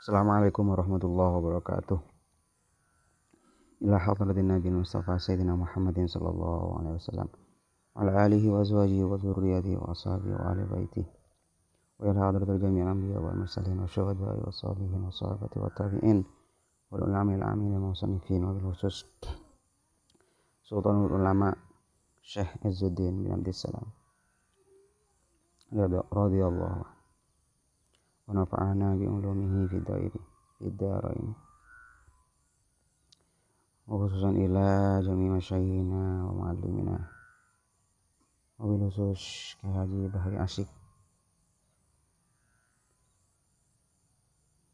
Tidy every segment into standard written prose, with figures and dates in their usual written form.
Assalamualaikum warahmatullahi wabarakatuh. Ila hadratin Nabi Mustafa Sayyidina Muhammadin sallallahu alaihi wasallam ala alihi wa azwajihi wa dzurriyyatihi wa ashabihi wa ahli baitihi wa ila hadratil jami'il anbiya wal mursalin wa syuhada'i wa shalihin wa sahabati wa tabi'in wal ulama'il amin wa musannifin wa bil khusus Sultanul Ulama Syekh Izzuddin bin Abdissalam radhiyallahu wa nafa'ana bi ulumihi fid darain wa khususan ila jami' masyayikhina wa muallimina wa bil khusus Ki Haji Bahri Asyik,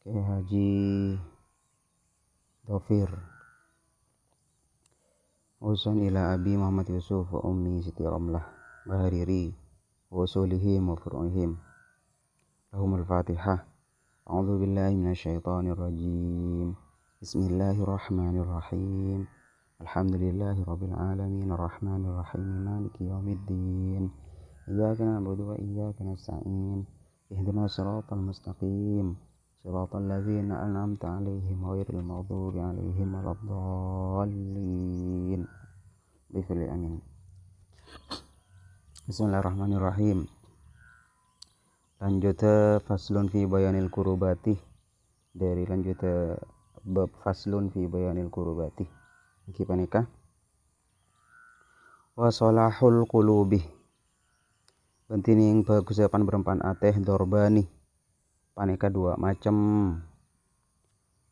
Ki Haji Dhofir, khususan ila Abi Muhammad Yusuf wa Ummi Siti Ramlah Bahariri wa usulihim wa furu'ihim lahumul Fatihah. A'udzu billahi minasyaitonir rajim. Bismillahirrahmanirrahim. Alhamdulillahi rabbil alamin arrahmanir rahim maliki yaumiddin. Iyyaka na'budu wa iyyaka nasta'in. Ihdinas siratal mustaqim. Siratal ladzina an'amta 'alaihim ghairil maghdubi 'alaihim waladdallin. Amin. Bismillahirrahmanirrahim. Lanjut faslun fi bayanil kurubati, dari lanjut bab faslun fi bayanil kurubati iki paneka wa salahul qulubi bentining bagusapan berempan ateh dorbani paneka dua macam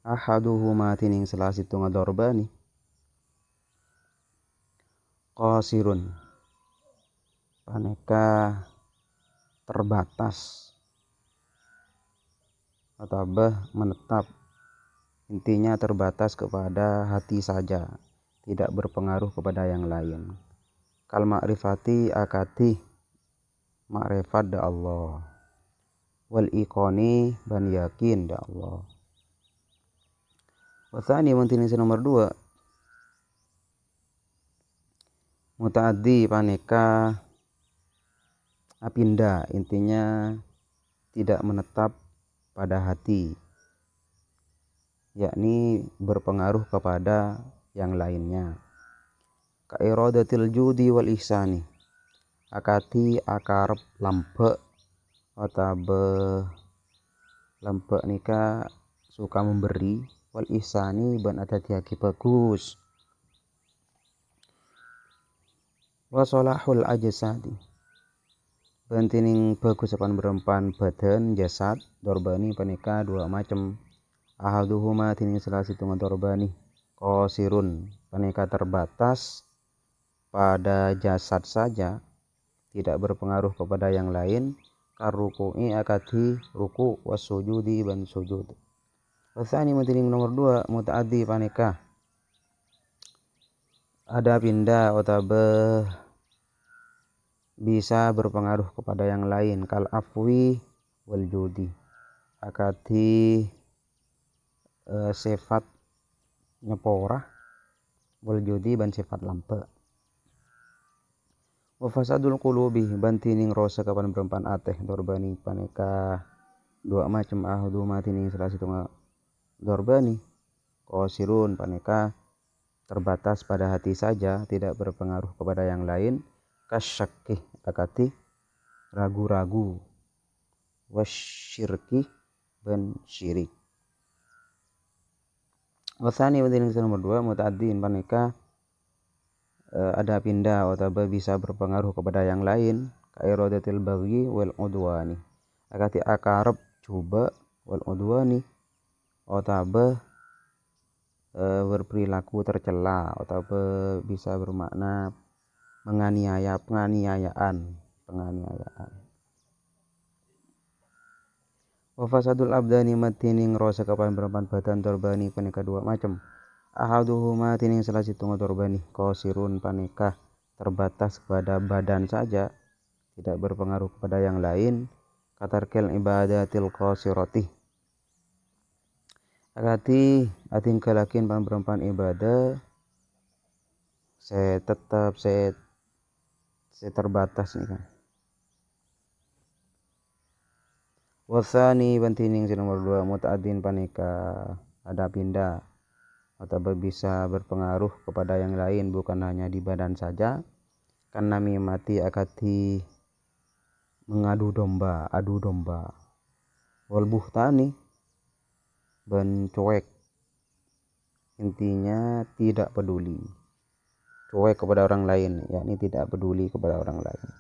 ahaduhuma tining salah situ ngadorbani qasirun paneka terbatas atau menetap, intinya terbatas kepada hati saja, tidak berpengaruh kepada yang lain. Kal ma'rifati akati ma'rifat da Allah wal iqoni ban yakin da Allah. Wasani mentining nomor 2 mutaaddi paneka apinda, intinya tidak menetap pada hati, yakni berpengaruh kepada yang lainnya. Ka iradatil judi wal ihsani akati akarep lampe otabe lampe nika suka memberi wal ihsani ban adati haki bagus wa salahul ajsadi bentining bagus apan berempan badan jasad dorbani paneka dua macam ahaduhuma tining salah situ dorbani qasirun paneka terbatas pada jasad saja, tidak berpengaruh kepada yang lain, karuku'i akati ruku wasujudi ban sujud. Wasani mentining nomor 2 mutaaddi paneka ada pindah otabe bisa berpengaruh kepada yang lain, kal afwi wal judi akati sifat nyepora wal judi ban sifat lampe. Wa fasadul qulubi bantining rosa kapan berempan ateh dorbani paneka dua macam ahaduma tining salah situ dorbani qasirun paneka terbatas pada hati saja, tidak berpengaruh kepada yang lain, kasyakki akati ragu-ragu wasyirki ban syirik. Wasani mentining nomor 2 mutaaddin paneka ada pindah atau bisa berpengaruh kepada yang lain, ka iradatil baghi wal udwani akati akarep coba wal udwani otabe berperilaku tercela atau bisa bermakna penganiayaan. Wa fasadul abdani matining rosa kapan berempan badan dorbani paneka dua macam ahaduhuma tining salah situ dorbani qasirun paneka terbatas kepada badan saja, tidak berpengaruh kepada yang lain, katarkel ibadatil qasirati akati atingkalakin pan berempan ibadah saya terbatas nih kan. Wasani bantining nomor 2 muta'addin paneka ada pindah atau bisa berpengaruh kepada yang lain bukan hanya di badan saja, karena mati akati adu domba wal buhtani ben cuek, intinya tidak peduli, cuek kepada orang lain, yakni tidak peduli kepada orang lain.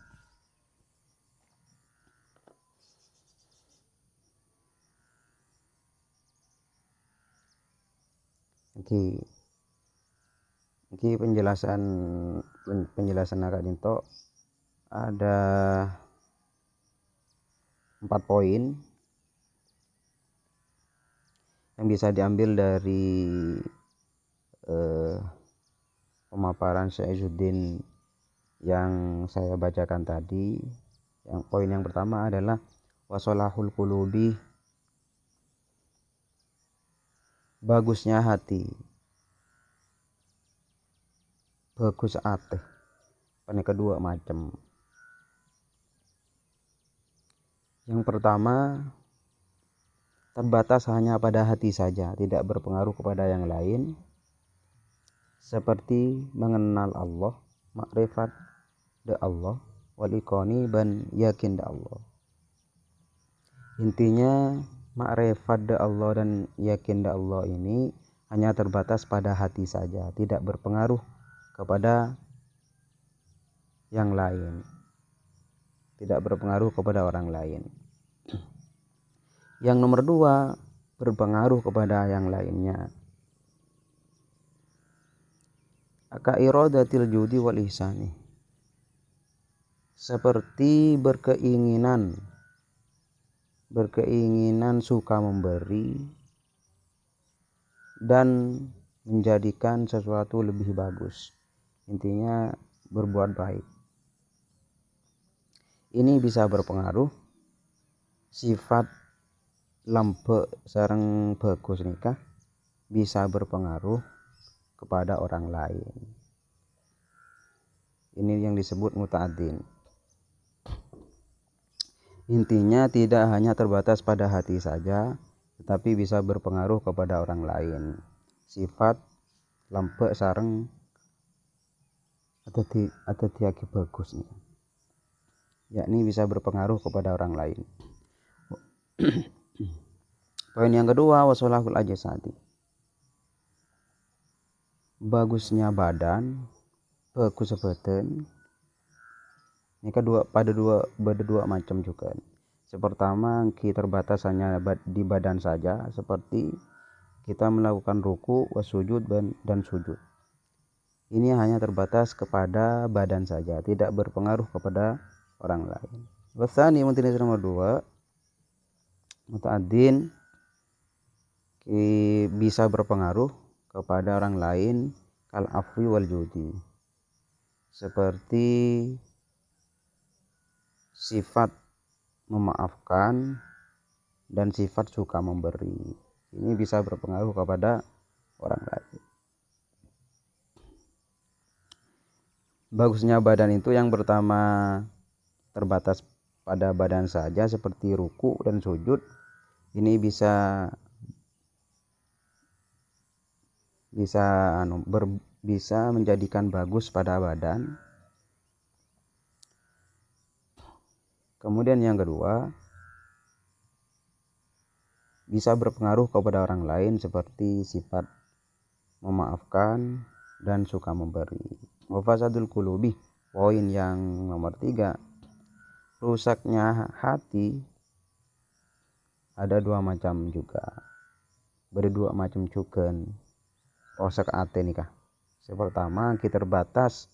Iki penjelasan agak dinto ada 4 poin yang bisa diambil dari pemaparan Syekh Izzuddin yang saya bacakan tadi. Yang poin yang pertama adalah wasolahul qulubi, bagusnya hati, bagus ateh. Yang kedua macam. Yang pertama, terbatas hanya pada hati saja, tidak berpengaruh kepada yang lain, seperti mengenal Allah, makrifat de Allah, wal iqoni dan yakin de Allah. Intinya makrifat de Allah dan yakin de Allah ini hanya terbatas pada hati saja, tidak berpengaruh kepada yang lain, tidak berpengaruh kepada orang lain. Yang nomor 2, berpengaruh kepada yang lainnya. Aka iradatil judi wal ihsani, seperti berkeinginan suka memberi dan menjadikan sesuatu lebih bagus, intinya berbuat baik. Ini bisa berpengaruh. Sifat lampe sareng bagus nikah bisa berpengaruh kepada orang lain. Ini yang disebut muta'addin. Intinya tidak hanya terbatas pada hati saja, tetapi bisa berpengaruh kepada orang lain. Sifat lampe sareng atau tiaki bagus nih, yakni bisa berpengaruh kepada orang lain. Poin yang kedua, wasolahul ajsadi, bagusnya badan, bagus badan. Ini pada dua macam juga. Pertama, kita terbatas hanya di badan saja, seperti kita melakukan ruku, wasujud dan sujud. Ini hanya terbatas kepada badan saja, tidak berpengaruh kepada orang lain. Wasani muta'addin nomor 2, muta'addin bisa berpengaruh kepada orang lain, kal afwi wal judi, seperti sifat memaafkan dan sifat suka memberi. Ini bisa berpengaruh kepada orang lain. Bagusnya badan itu yang pertama terbatas pada badan saja, seperti ruku dan sujud. Ini bisa menjadikan bagus pada badan. Kemudian yang kedua, bisa berpengaruh kepada orang lain, seperti sifat memaafkan dan suka memberi. Wafasadul qulubi, poin yang nomor 3, rusaknya hati ada 2 macam juga, berdua macam juga. Rusak hati nikah. Pertama, kita terbatas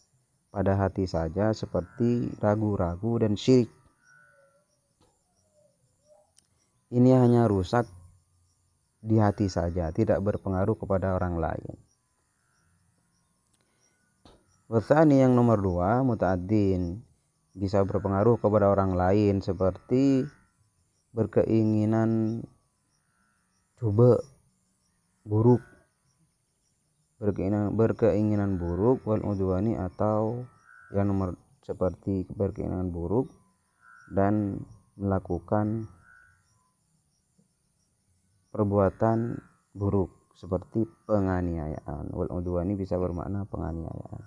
pada hati saja, seperti ragu-ragu dan syirik. Ini hanya rusak di hati saja, tidak berpengaruh kepada orang lain. Wasani yang nomor 2, muta'addin, bisa berpengaruh kepada orang lain, seperti berkeinginan coba buruk, berkeinginan buruk, wal udwani, atau yang nomor seperti berkeinginan buruk dan melakukan perbuatan buruk seperti penganiayaan. Wal udwani bisa bermakna penganiayaan.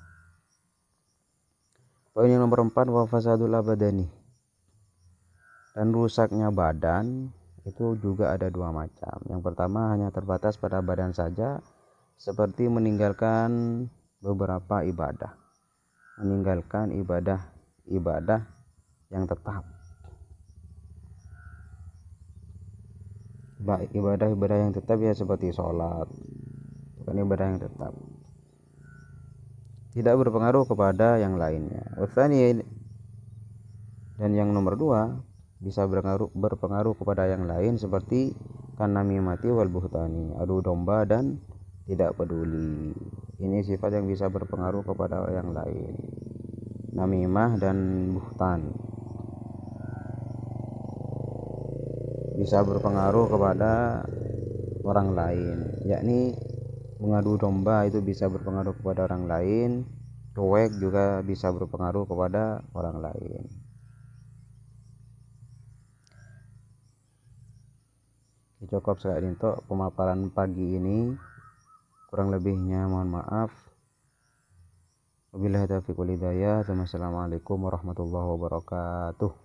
Poin yang nomor 4, wa fasadul abadani. Dan rusaknya badan itu juga ada dua macam. Yang pertama hanya terbatas pada badan saja, seperti meninggalkan beberapa ibadah. Meninggalkan ibadah yang tetap. Ibadah yang tetap ya seperti sholat, bukan ibadah yang tetap. Tidak berpengaruh kepada yang lainnya. Dan yang nomor 2 bisa berpengaruh kepada yang lain seperti kanamimati wal buhtani, adu domba dan tidak peduli. Ini sifat yang bisa berpengaruh kepada yang lain. Namimah dan buhtan bisa berpengaruh kepada orang lain, yakni mengadu domba itu bisa berpengaruh kepada orang lain, cuek juga bisa berpengaruh kepada orang lain. Cukup sekali untuk pemaparan pagi ini, kurang lebihnya mohon maaf. Wabillahi taufiq wal hidayah. Wassalamualaikum warahmatullahi wabarakatuh.